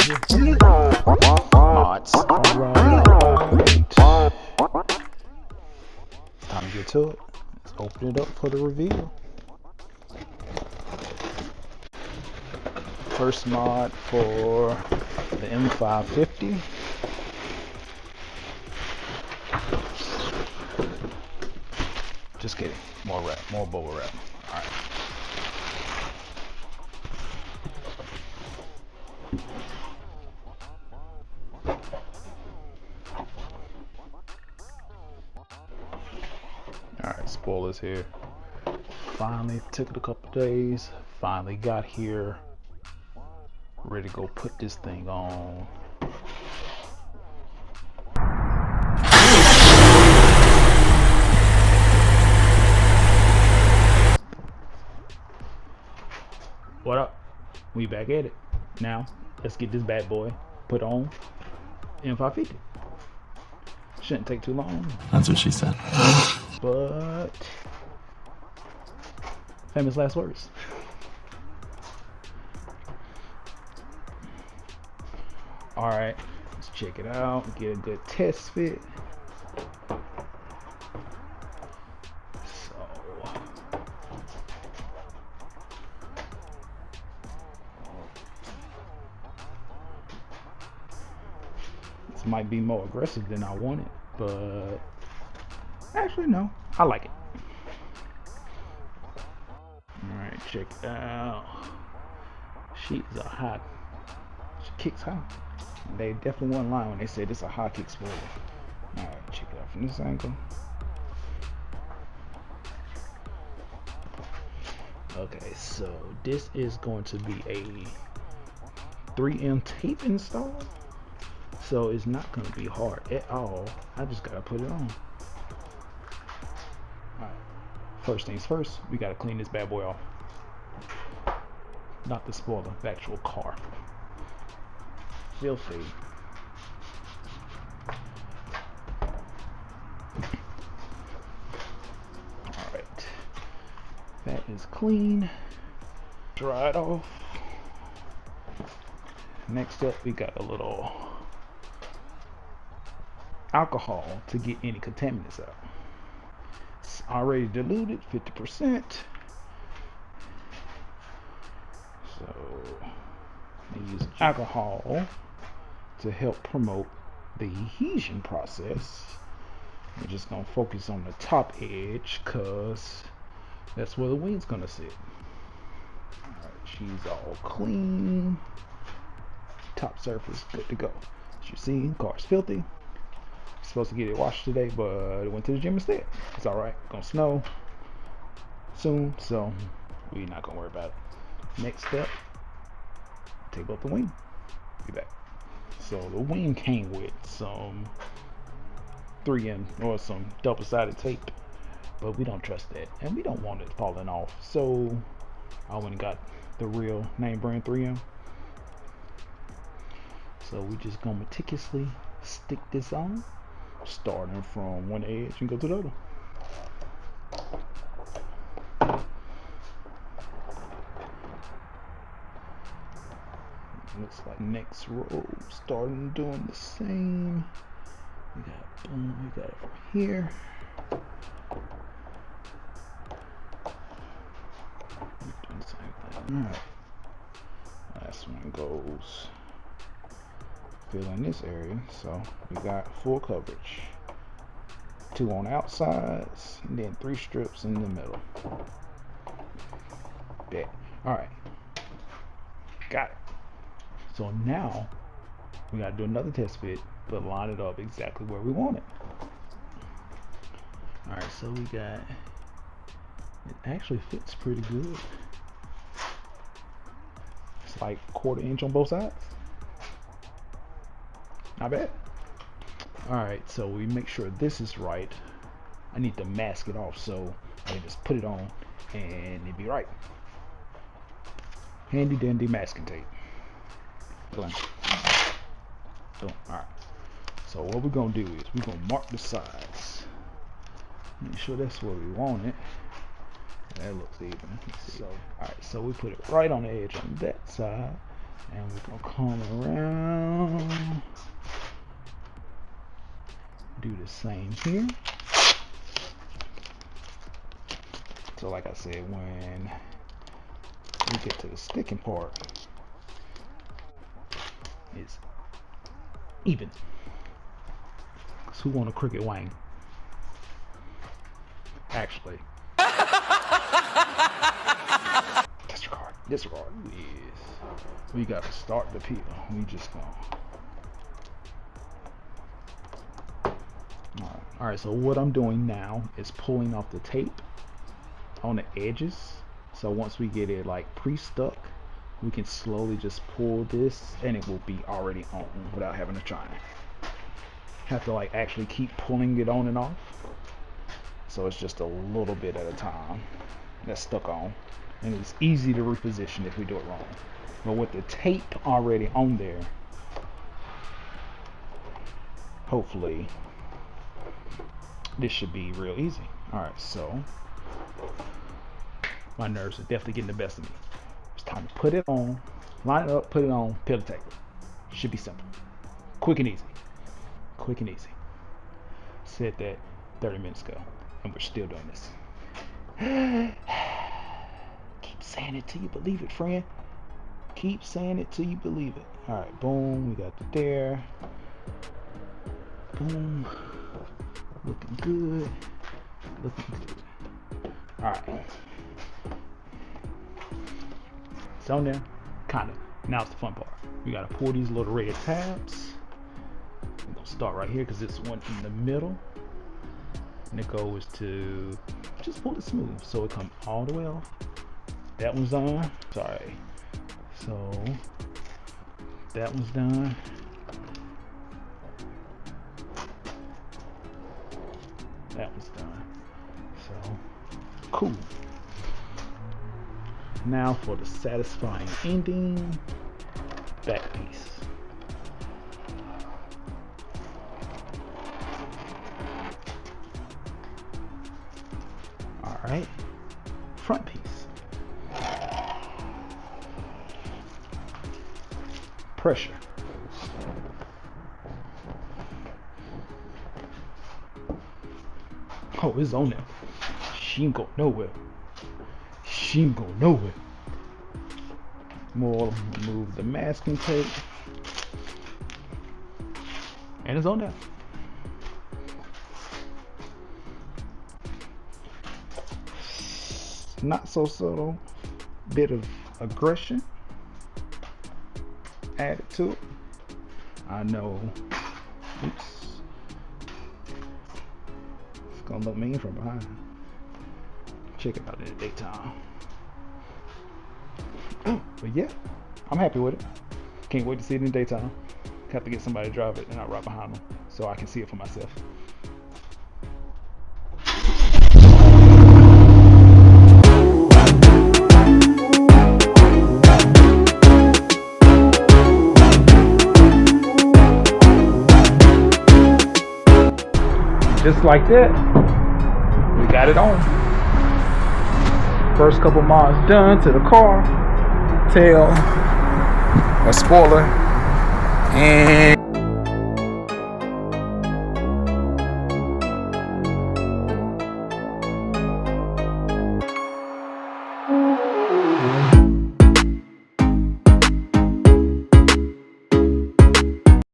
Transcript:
here. Mods. Alright. Time to get to it. Let's open it up for the reveal. First mod for the M550. Just kidding. More wrap, more bubble wrap. Alright. Alright, spoilers here. Finally took it a couple days. Finally got here. Ready to go put this thing on. What up? We back at it. Now, let's get this bad boy put on M550. Shouldn't take too long. That's what she said. But famous last words. Alright, let's check it out. Get a good test fit. This might be more aggressive than I wanted, but actually no, I like it. Alright, check it out. She is a hot, she kicks high. They definitely weren't lying when they said it's a high kick spoiler. Alright, check it out from this angle. Okay, so this is going to be a 3M tape install. So it's not going to be hard at all. I just got to put it on. Alright. First things first, we got to clean this bad boy off. Not the spoiler, the actual car. Filthy. Alright. That is clean. Dry it off. Next up, we got a little alcohol to get any contaminants out. It's already diluted 50%. So we use alcohol to help promote the adhesion process. We're just gonna focus on the top edge because that's where the wing's gonna sit. Alright, she's all clean. Top surface good to go. As you see, car's filthy. Supposed to get it washed today, but it went to the gym instead. It's alright. Gonna snow soon, so we're not gonna worry about it. Next step, take out the wing. Be back. So the wing came with some 3M or some double-sided tape, but we don't trust that, and we don't want it falling off. So I went and got the real name brand 3M. So we just gonna meticulously stick this on, starting from one edge and go to the other. Looks like next row, starting doing the same. We got boom, we got it from here. Doing the same thing. Alright. Last one goes fill in this area, so we got full coverage. 2 on outsides, and then 3 strips in the middle. Bet. Alright. Got it. So now we gotta do another test fit, but line it up exactly where we want it. Alright, so we got, it actually fits pretty good. It's like 1/4 inch on both sides. Not bad. Alright, so we make sure this is right. I need to mask it off, so I can just put it on and it'd be right. Handy dandy masking tape. Boom. Alright. So what we're gonna do is we're gonna mark the sides. Make sure that's where we want it. That looks even. So alright, so we put it right on the edge on that side. And we're gonna come around, do the same here. So like I said, when we get to the sticking part, it's even. So who want a cricket wang? Actually. Disregard. Yes. We gotta start the peel. We just gonna. Alright, so what I'm doing now is pulling off the tape on the edges. So once we get it like pre-stuck, we can slowly just pull this and it will be already on without having to try. Have to like actually keep pulling it on and off. So it's just a little bit at a time that's stuck on. And it's easy to reposition if we do it wrong. But with the tape already on there, hopefully this should be real easy. Alright, so my nerves are definitely getting the best of me. It's time to put it on, line it up, put it on, peel the tape. Should be simple. Quick and easy. Quick and easy. Said that 30 minutes ago, and we're still doing this. Keep saying it till you believe it, friend. Keep saying it till you believe it. Alright, boom, we got it there. Boom. Looking good. Looking good. Alright. It's on there. Kinda. Now it's the fun part. We gotta pull these little red tabs. We're gonna start right here because it's one in the middle. And the goal is to just pull it smooth so it comes all the way off. That one's on. Sorry. So that one's done. That one's done. So cool. Now for the satisfying ending, back piece. All right, front piece. Pressure. Oh, it's on there. She ain't go nowhere. She ain't go nowhere. More, move the masking tape. And it's on there. Not so subtle. Bit of aggression added to it. I know. Oops. It's gonna look mean from behind. Check it out in the daytime. But yeah, I'm happy with it. Can't wait to see it in the daytime. Have to get somebody to drive it and I'll ride behind them so I can see it for myself. Just like that, we got it on. First couple miles done to the car, tail, a spoiler, and